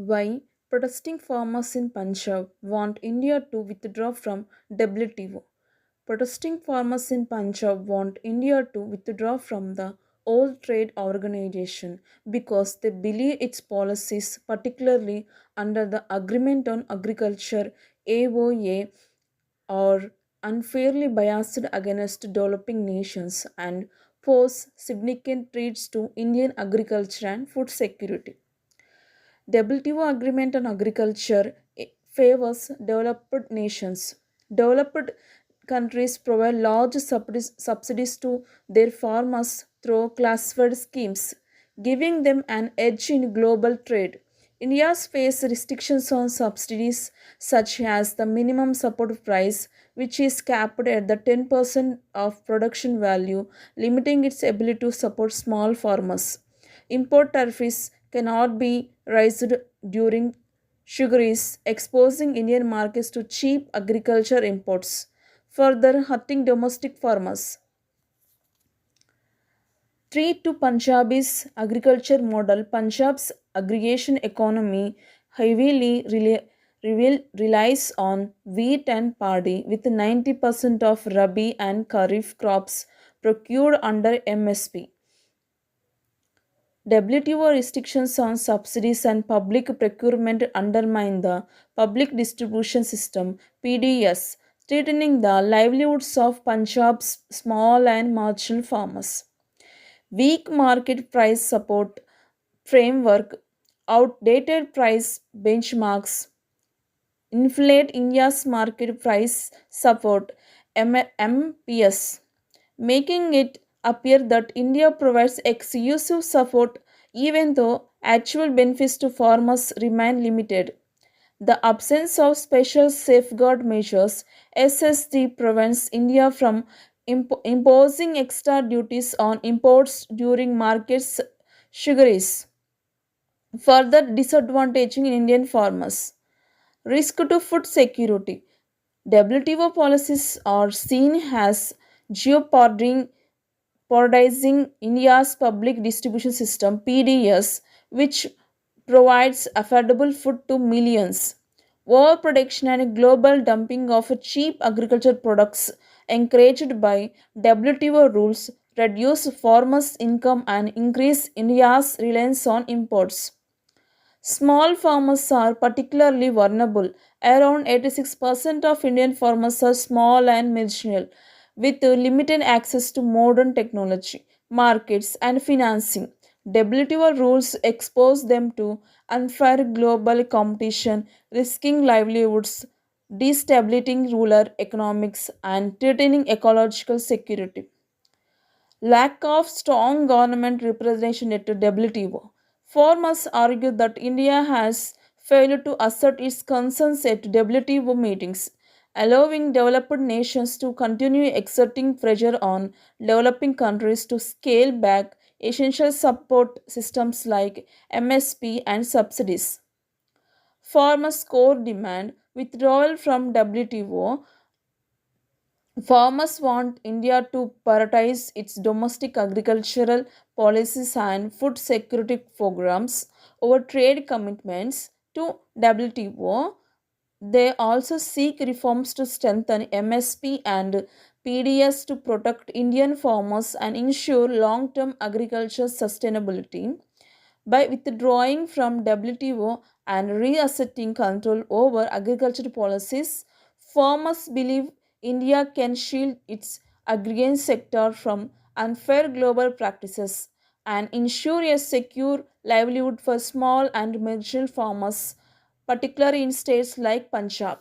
Why protesting farmers in Punjab want India to withdraw from WTO? Protesting farmers in Punjab want India to withdraw from the World Trade Organization because they believe its policies, particularly under the Agreement on Agriculture AOA, are unfairly biased against developing nations and pose significant threats to Indian agriculture and food security. WTO Agreement on Agriculture favors developed nations. Developed countries provide large subsidies to their farmers through classified schemes, giving them an edge in global trade. India's face restrictions on subsidies such as the minimum support price, which is capped at the 10% of production value, limiting its ability to support small farmers. Import tariffs cannot be raised during sugaries, exposing Indian markets to cheap agriculture imports, further hurting domestic farmers. Threat to Punjab's agriculture model. Punjab's aggregation economy heavily relies on wheat and paddy, with 90% of Rabi and Kharif crops procured under MSP. WTO restrictions on subsidies and public procurement undermine the public distribution system (PDS), threatening the livelihoods of Punjab's small and marginal farmers. Weak market price support framework, outdated price benchmarks, inflate India's market price support MPS, making it appear that India provides exclusive support even though actual benefits to farmers remain limited. The absence of special safeguard measures SSD prevents India from imposing extra duties on imports during markets sugaries, further disadvantaging Indian farmers. Risk to food security. WTO policies are seen as jeopardizing India's public distribution system (PDS), which provides affordable food to millions. Overproduction and global dumping of cheap agriculture products encouraged by WTO rules reduce farmers' income and increase India's reliance on imports. Small farmers are particularly vulnerable. Around 86% of Indian farmers are small and marginal, with limited access to modern technology, markets, and financing. WTO rules expose them to unfair global competition, risking livelihoods, destabilizing rural economics, and threatening ecological security. Lack of strong government representation at WTO. Farmers argue that India has failed to assert its concerns at WTO meetings, allowing developed nations to continue exerting pressure on developing countries to scale back essential support systems like MSP and subsidies. Farmers' core demand withdrawal from WTO. Farmers want India to prioritize its domestic agricultural policies and food security programs over trade commitments to WTO. They also seek reforms to strengthen MSP and PDS to protect Indian farmers and ensure long term agriculture sustainability. By withdrawing from WTO and reasserting control over agricultural policies, farmers believe India can shield its agrarian sector from unfair global practices and ensure a secure livelihood for small and marginal farmers, particularly in states like Punjab.